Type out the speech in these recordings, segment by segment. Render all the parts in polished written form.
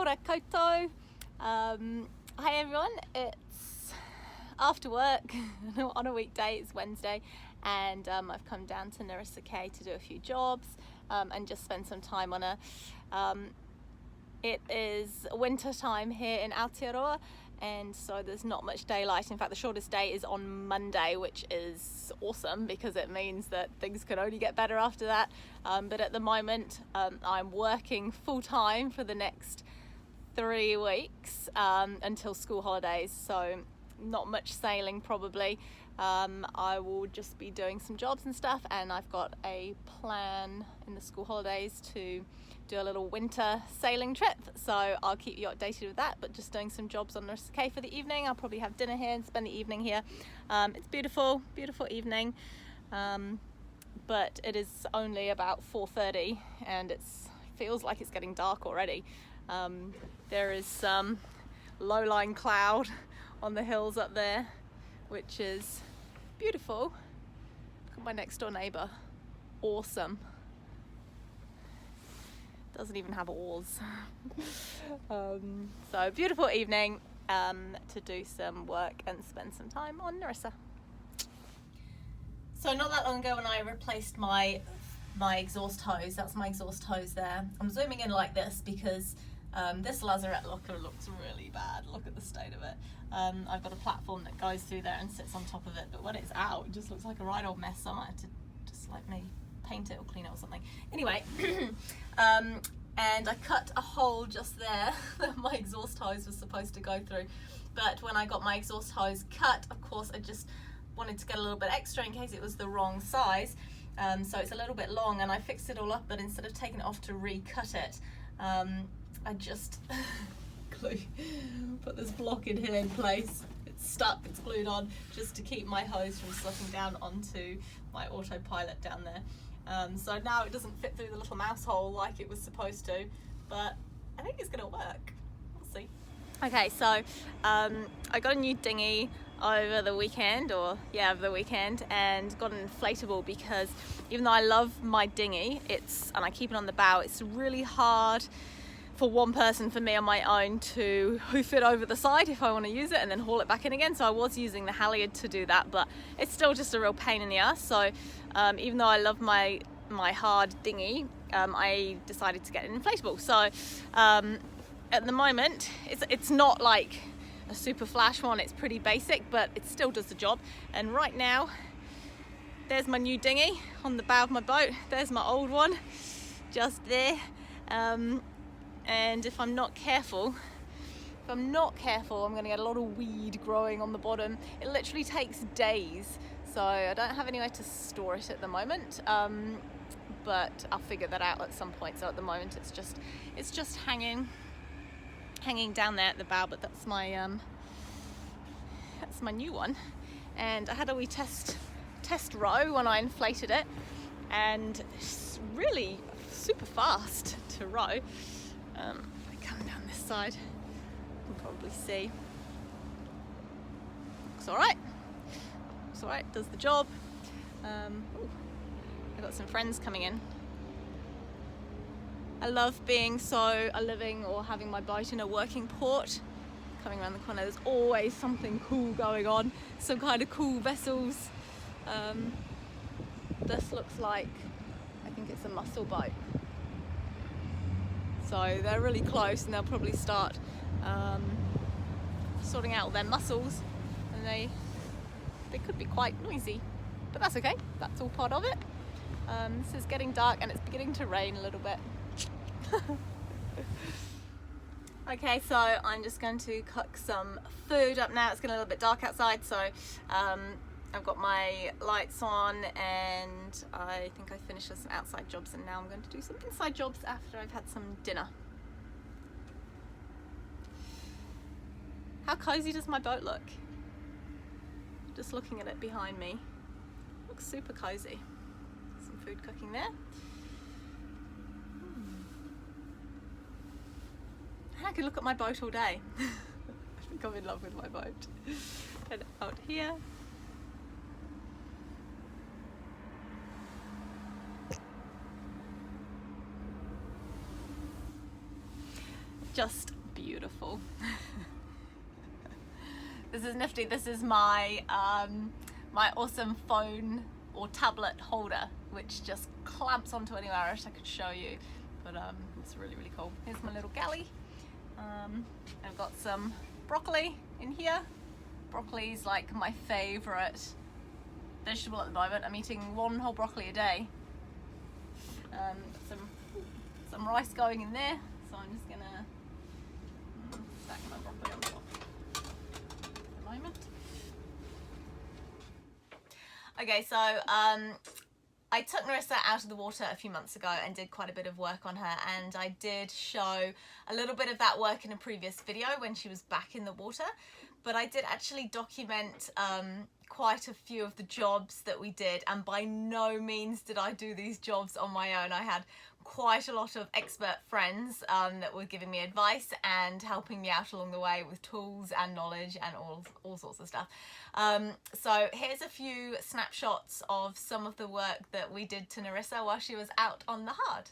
ora koutou. Hi everyone, it's after work on a weekday. It's Wednesday, and I've come down to Nerissa K to do a few jobs and just spend some time on a it is winter time here in Aotearoa, and so there's not much daylight. In fact, the shortest day is on Monday, which is awesome because it means that things can only get better after that. But at the moment, I'm working full-time for the next 3 weeks until school holidays, so not much sailing probably. I will just be doing some jobs and stuff, and I've got a plan in the school holidays to do a little winter sailing trip, so I'll keep you updated with that. But just doing some jobs on Nerissa K for the evening. I'll probably have dinner here and spend the evening here. It's beautiful evening, but it is only about 4:30 and it feels like it's getting dark already. There is some low-lying cloud on the hills up there, which is beautiful. Look at my next door neighbour, awesome. Doesn't even have oars. So beautiful evening to do some work and spend some time on Nerissa. So not that long ago when I replaced my exhaust hose, that's my exhaust hose there. I'm zooming in like this because this lazarette locker looks really bad. Look at the state of it. I've got a platform that goes through there and sits on top of it, but when it's out, it just looks like a right old mess. So I might have to just like maybe paint it or clean it or something. Anyway, and I cut a hole just there that my exhaust hose was supposed to go through. But when I got my exhaust hose cut, of course, I just wanted to get a little bit extra in case it was the wrong size. So it's a little bit long, and I fixed it all up, but instead of taking it off to recut it, I just put this block in here in place. It's stuck, it's glued on, just to keep my hose from slipping down onto my autopilot down there. So now it doesn't fit through the little mouse hole like it was supposed to, but I think it's gonna work. We'll see. Okay, so I got a new dinghy over the weekend, over the weekend, and got an inflatable because even though I love my dinghy, and I keep it on the bow, it's really hard for one person, for me on my own, to hoof it over the side if I want to use it and then haul it back in again. So I was using the halyard to do that, but it's still just a real pain in the ass. So even though I love my hard dinghy, I decided to get an inflatable. So at the moment it's not like a super flash one, it's pretty basic, but it still does the job. And right now there's my new dinghy on the bow of my boat, there's my old one just there. And if I'm not careful, I'm going to get a lot of weed growing on the bottom. It literally takes days, so I don't have anywhere to store it at the moment, but I'll figure that out at some point. So at the moment it's just hanging down there at the bow, but that's my new one. And I had a wee test row when I inflated it, and it's really super fast to row. If I come down this side, you can probably see. Looks alright, does the job. I've got some friends coming in. I love living or having my boat in a working port. Coming around the corner, there's always something cool going on, some kind of cool vessels. This looks like, I think it's a mussel boat. So they're really close, and they'll probably start sorting out their mussels, and they could be quite noisy, but that's okay, that's all part of it. This is getting dark and it's beginning to rain a little bit. Okay, so I'm just going to cook some food up now. It's getting a little bit dark outside, so I've got my lights on, and I think I finished with some outside jobs, and now I'm going to do some inside jobs after I've had some dinner. How cozy does my boat look? Just looking at it behind me, looks super cozy. Some food cooking there. I could look at my boat all day. I think I'm in love with my boat. And out here, just beautiful. This is nifty. This is my my awesome phone or tablet holder, which just clamps onto anywhere. I wish I could show you, but it's really, really cool. Here's my little galley. I've got some broccoli in here. Broccoli's like my favorite vegetable at the moment. I'm eating one whole broccoli a day. Some rice going in there, so I'm just gonna stack my broccoli on top for the moment. Okay, so I took Nerissa out of the water a few months ago and did quite a bit of work on her, and I did show a little bit of that work in a previous video when she was back in the water, but I did actually document quite a few of the jobs that we did, and by no means did I do these jobs on my own. I had quite a lot of expert friends that were giving me advice and helping me out along the way with tools and knowledge and all sorts of stuff. So here's a few snapshots of some of the work that we did to Nerissa while she was out on the hard.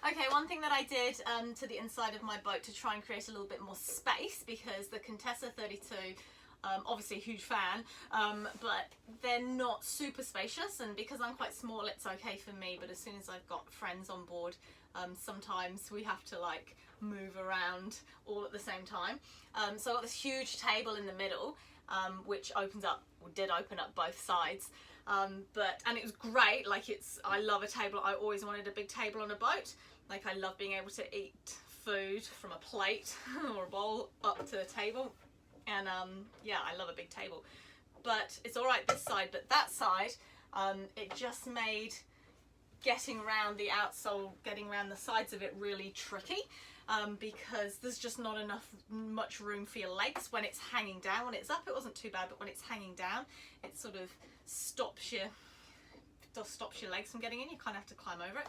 Okay, one thing that I did to the inside of my boat to try and create a little bit more space, because the Contessa 32, obviously a huge fan, but they're not super spacious, and because I'm quite small it's okay for me, but as soon as I've got friends on board, sometimes we have to like move around all at the same time. So I've got this huge table in the middle, which opens up, or did open up both sides. And it was great, like I love a table. I always wanted a big table on a boat. Like I love being able to eat food from a plate or a bowl up to the table. And yeah, I love a big table. But it's all right this side, but that side, it just made getting around the outsole, getting around the sides of it really tricky. Because there's just not much room for your legs when it's hanging down. When it's up it wasn't too bad, but when it's hanging down it sort of stops your legs from getting in. You kind of have to climb over it.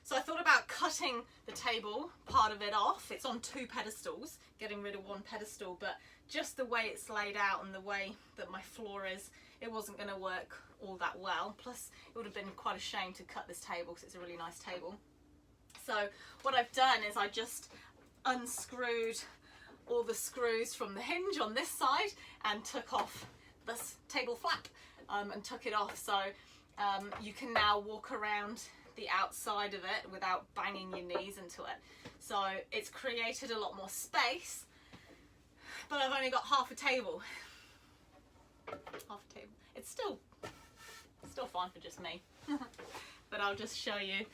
So I thought about cutting the table, part of it off. It's on 2 pedestals, getting rid of 1 pedestal, but just the way it's laid out and the way that my floor is, it wasn't going to work all that well. Plus, it would have been quite a shame to cut this table because it's a really nice table. So what I've done is I just unscrewed all the screws from the hinge on this side and took off this table flap and took it off. So you can now walk around the outside of it without banging your knees into it. So it's created a lot more space, but I've only got half a table. Half a table. It's still fine for just me. But I'll just show you.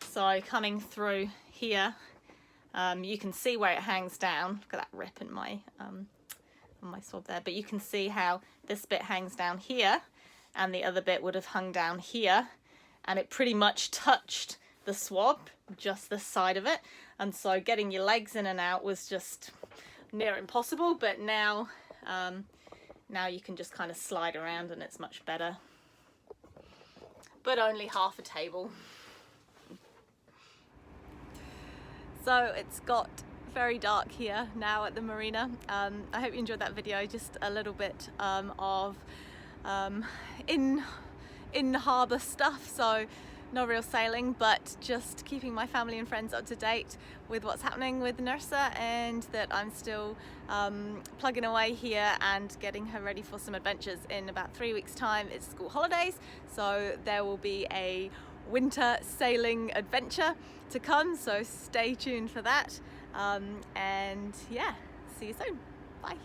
So coming through here, you can see where it hangs down. Look at that rip in my on my swab there. But you can see how this bit hangs down here, and the other bit would have hung down here, and it pretty much touched the swab, just this side of it. And so getting your legs in and out was just near impossible. But now, now you can just kind of slide around, and it's much better. But only half a table. So it's got very dark here now at the marina. I hope you enjoyed that video. Just a little bit of in harbour stuff, so no real sailing, but just keeping my family and friends up to date with what's happening with Nerissa, and that I'm still plugging away here and getting her ready for some adventures. In about 3 weeks time it's school holidays, so there will be a winter sailing adventure to come, so stay tuned for that. And yeah, see you soon. Bye.